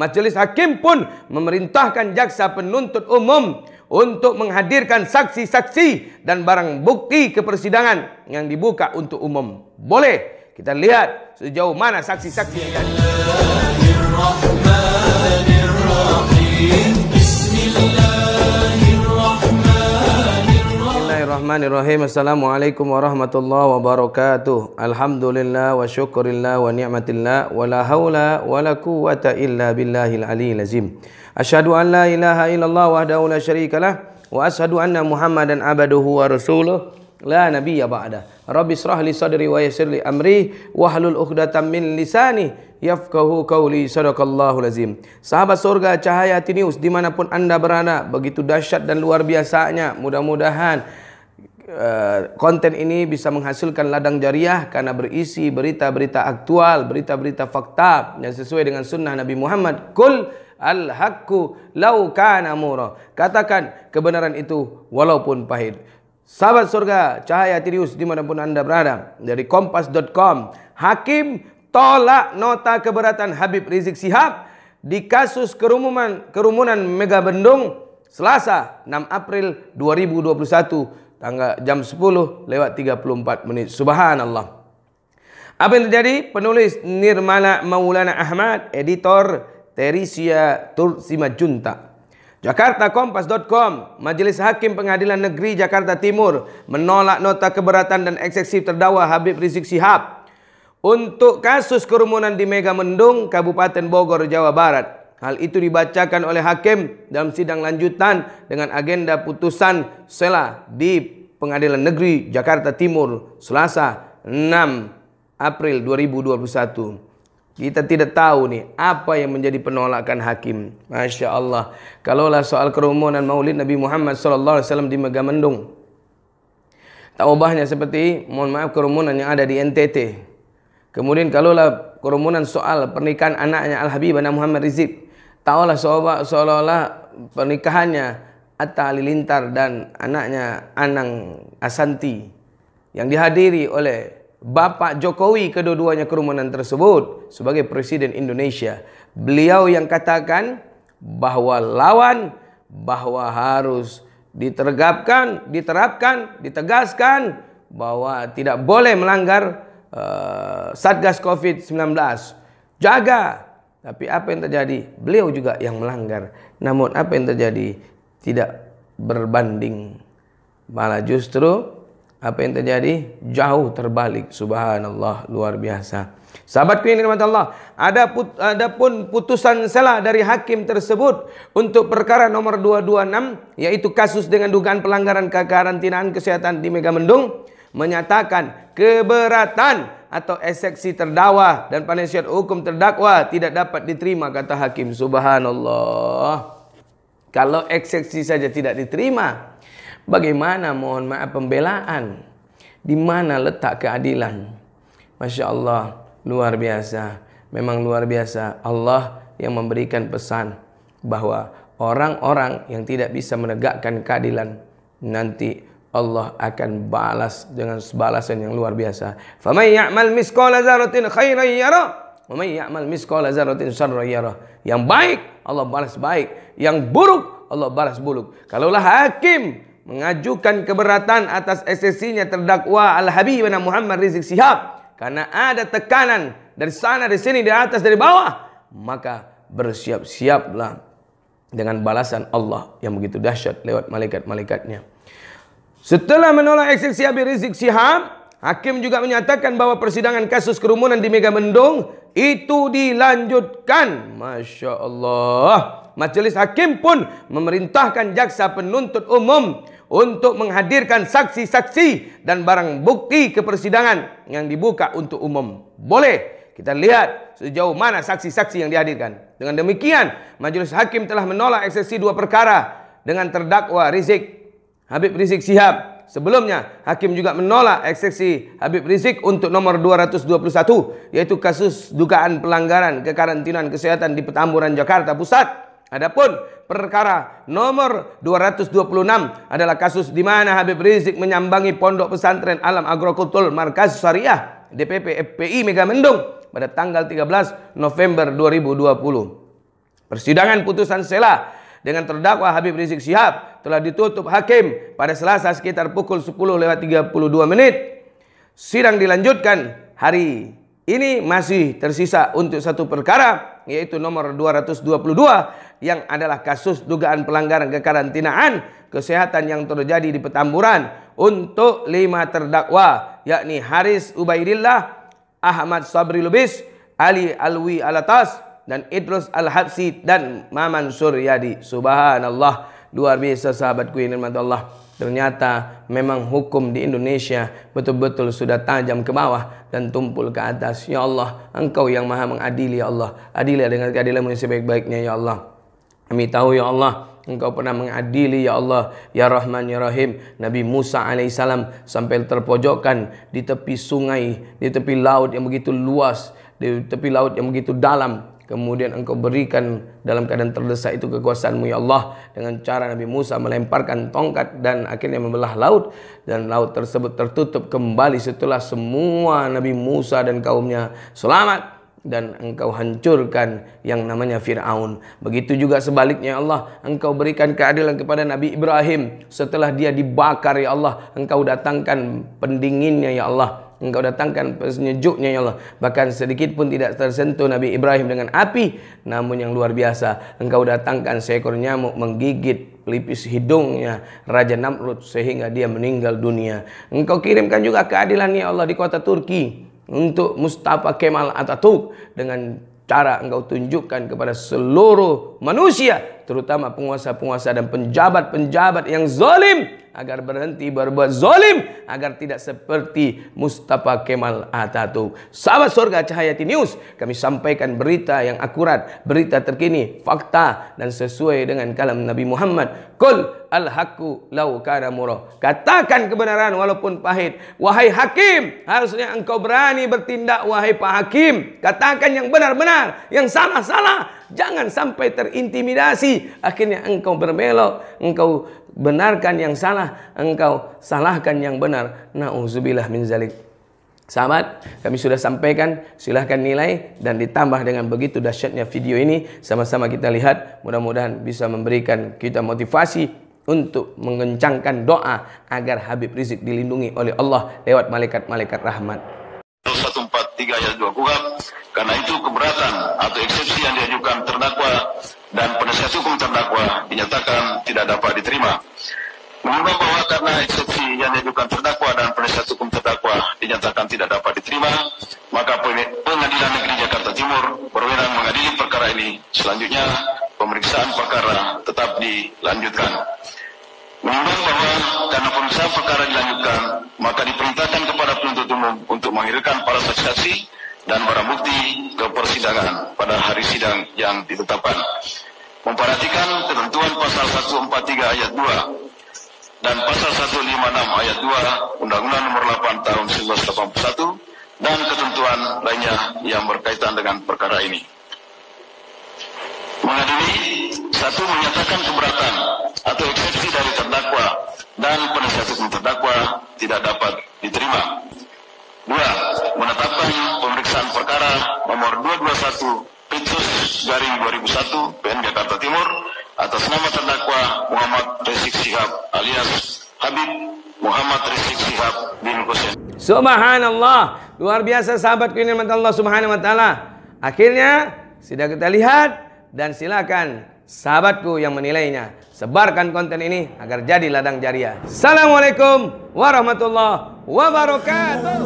Majelis Hakim pun memerintahkan jaksa penuntut umum untuk menghadirkan saksi-saksi dan barang bukti ke persidangan yang dibuka untuk umum. Boleh kita lihat sejauh mana saksi-saksi yang ada. Bismillahirrahmanirrahim. Assalamualaikum warahmatullahi wabarakatuh. Alhamdulillah wa syukurillah wa ni'matillah wa la hawla wa la quwwata illa billahil aliyyil azim. Asyhadu an la ilaha illallah wahdahu la syarikalah wa asyhadu anna Muhammadan abduhu wa rasuluh la nabiyya ba'da. Rabbi shrah li sadri wa yassir li amri wahlul 'uqdatam min lisani yafqahu qawli. Sadaqallahul azim. Sahabat surga Cahaya Hati News dimanapun anda berada, begitu dahsyat dan luar biasanya. Mudah-mudahan konten ini bisa menghasilkan ladang jariah karena berisi berita-berita aktual, berita-berita fakta yang sesuai dengan sunnah Nabi Muhammad. Qul al-haqqu law kana murra. Katakan kebenaran itu walaupun pahit. Sahabat surga Cahaya Hati News dimanapun anda berada, dari kompas.com, Hakim tolak nota keberatan Habib Rizik Syihab di kasus kerumunan Megabendung Selasa 6 April 2021 tanggal jam 10:34. Subhanallah. Apa yang terjadi? Penulis Nirmala Maulana Ahmad, editor Teresia Tursimajunta. Jakarta, Kompas.com. Majelis Hakim Pengadilan Negeri Jakarta Timur menolak nota keberatan dan eksepsi terdakwa Habib Rizik Syihab untuk kasus kerumunan di Megamendung, Kabupaten Bogor, Jawa Barat. Hal itu dibacakan oleh hakim dalam sidang lanjutan dengan agenda putusan sela di Pengadilan Negeri Jakarta Timur Selasa 6 April 2021. Kita tidak tahu nih apa yang menjadi penolakan hakim. Masya Allah. Kalaulah soal kerumunan Maulid Nabi Muhammad SAW di Megamendung, tak ubahnya seperti, mohon maaf, kerumunan yang ada di NTT. Kemudian kalaulah kerumunan soal pernikahan anaknya Al-Habib Muhammad Rizik, tahulah seolah-olah pernikahannya Atta Halilintar dan anaknya Anang Asanti yang dihadiri oleh Bapak Jokowi, kedua-duanya kerumunan tersebut sebagai Presiden Indonesia. Beliau yang katakan bahwa harus diterapkan, ditegaskan bahwa tidak boleh melanggar Satgas COVID-19. Jaga. Tapi apa yang terjadi? Beliau juga yang melanggar. Namun apa yang terjadi? Tidak berbanding. Malah justru apa yang terjadi? Jauh terbalik. Subhanallah, luar biasa. Sahabatku yang dirahmati Allah, adapun putusan sela dari hakim tersebut untuk perkara nomor 226, yaitu kasus dengan dugaan pelanggaran kekarantinaan kesehatan di Megamendung, menyatakan keberatan atau eksepsi terdakwa dan penasihat hukum terdakwa tidak dapat diterima, kata hakim. Subhanallah. Kalau eksepsi saja tidak diterima, bagaimana mohon maaf pembelaan? Di mana letak keadilan? Masya Allah, luar biasa. Memang luar biasa. Allah yang memberikan pesan bahwa orang-orang yang tidak bisa menegakkan keadilan, nanti Allah akan balas dengan balasan yang luar biasa. Faman ya'mal misqala dzarratin khairan yarah, wa man ya'mal misqala dzarratin syarran yarah. Yang baik Allah balas baik, yang buruk Allah balas buruk. Kalaulah hakim mengajukan keberatan atas eksepsinya terdakwa Al-Habib Muhammad Rizik Syihab karena ada tekanan dari sana, dari sini, dari atas, dari bawah, maka bersiap-siaplah dengan balasan Allah yang begitu dahsyat lewat malaikat-malaikatnya. Setelah menolak eksepsi Habib Rizik Syihab, hakim juga menyatakan bahwa persidangan kasus kerumunan di Megamendung itu dilanjutkan. Masya Allah. Majelis Hakim pun memerintahkan jaksa penuntut umum untuk menghadirkan saksi-saksi dan barang bukti ke persidangan yang dibuka untuk umum. Boleh kita lihat sejauh mana saksi-saksi yang dihadirkan. Dengan demikian, Majelis Hakim telah menolak eksepsi dua perkara dengan terdakwa Habib Rizik Syihab. Sebelumnya, hakim juga menolak eksepsi Habib Rizik untuk nomor 221, yaitu kasus dugaan pelanggaran kekarantinaan kesehatan di Petamburan, Jakarta Pusat. Adapun perkara nomor 226 adalah kasus di mana Habib Rizik menyambangi Pondok Pesantren Alam Agrokultur Markaz Syariah DPP FPI Megamendung pada tanggal 13 November 2020. Persidangan putusan sela dengan terdakwa Habib Rizik Syihab telah ditutup hakim pada Selasa sekitar pukul 10:32. Sidang dilanjutkan hari ini, masih tersisa untuk satu perkara, yaitu nomor 222 yang adalah kasus dugaan pelanggaran kekarantinaan kesehatan yang terjadi di Petamburan untuk 5 terdakwa, yakni Haris Ubaidillah, Ahmad Sabri Lubis, Ali Alwi Alatas, dan Idrus Al-Habsi dan Maman Suryadi. Subhanallah, luar biasa sahabatku yang dirahmati Allah. Ternyata memang hukum di Indonesia betul-betul sudah tajam ke bawah dan tumpul ke atas. Ya Allah, Engkau yang maha mengadili, ya Allah. Adili dengan keadilan-Mu yang sebaik-baiknya, ya Allah. Kami tahu, ya Allah, Engkau pernah mengadili, ya Allah, ya Rahman, ya Rahim, Nabi Musa alaihissalam sampai terpojokkan di tepi sungai, di tepi laut yang begitu luas, di tepi laut yang begitu dalam. Kemudian Engkau berikan dalam keadaan terdesak itu kekuasaan-Mu, ya Allah, dengan cara Nabi Musa melemparkan tongkat dan akhirnya membelah laut, dan laut tersebut tertutup kembali setelah semua Nabi Musa dan kaumnya selamat, dan Engkau hancurkan yang namanya Fir'aun. Begitu juga sebaliknya, ya Allah, Engkau berikan keadilan kepada Nabi Ibrahim setelah dia dibakar, ya Allah. Engkau datangkan pendinginnya, ya Allah. Engkau datangkan penyejuknya, ya Allah. Bahkan sedikit pun tidak tersentuh Nabi Ibrahim dengan api. Namun yang luar biasa, Engkau datangkan seekor nyamuk menggigit pelipis hidungnya Raja Namrud sehingga dia meninggal dunia. Engkau kirimkan juga keadilan, ya Allah, di kota Turki untuk Mustafa Kemal Atatürk dengan cara Engkau tunjukkan kepada seluruh manusia, terutama penguasa-penguasa dan penjabat-penjabat yang zalim, agar berhenti berbuat zalim, agar tidak seperti Mustafa Kemal Atatürk. Sahabat surga Cahaya News, kami sampaikan berita yang akurat, berita terkini, fakta, dan sesuai dengan kalam Nabi Muhammad. Qul al-haqqu law kana murah. Katakan kebenaran walaupun pahit. Wahai hakim, harusnya engkau berani bertindak, wahai Pak Hakim. Katakan yang benar-benar, yang salah-salah. Jangan sampai terintimidasi, akhirnya engkau berbelok, engkau benarkan yang salah, engkau salahkan yang benar. Nauzubillah min zalik. Sahabat, kami sudah sampaikan, silahkan nilai, dan ditambah dengan begitu dahsyatnya video ini, sama-sama kita lihat, mudah-mudahan bisa memberikan kita motivasi untuk mengencangkan doa agar Habib Rizik dilindungi oleh Allah lewat malaikat-malaikat rahmat. 143 ayat 2 KUHP. Karena itu keberatan atau eksepsi yang diajukan terdakwa dan penasihat hukum terdakwa dinyatakan tidak dapat diterima. Menimbang bahwa karena eksepsi yang diajukan terdakwa dan penasihat hukum terdakwa dinyatakan tidak dapat diterima, maka Pengadilan Negeri Jakarta Timur berwenang mengadili perkara ini. Selanjutnya, pemeriksaan perkara tetap dilanjutkan. Menimbang bahwa karena pemeriksaan perkara dilanjutkan, maka diperintahkan kepada penuntut umum untuk menghadirkan para saksi-saksi dan barang bukti ke persidangan pada hari sidang yang ditetapkan. Memperhatikan ketentuan pasal 143 ayat 2 dan pasal 156 ayat 2 Undang-Undang Nomor 8 Tahun 1981 dan ketentuan lainnya yang berkaitan dengan perkara ini. Mengadili, 1. Menyatakan keberatan atau eksepsi dari terdakwa dan penasihat hukum terdakwa tidak dapat diterima. 2. Menetapkan pemeriksaan perkara nomor 221 Pitsus-2001 PN Jakarta Timur atas nama terdakwa Muhammad Rizik Syihab alias Habib Muhammad Rizik Syihab bin Hussein. Subhanallah, luar biasa sahabatku ini rahmat Allah Subhanahu wa taala. Akhirnya sudah kita lihat, dan silakan sahabatku yang menilainya, sebarkan konten ini agar jadi ladang jariah. Assalamualaikum warahmatullahi wabarakatuh.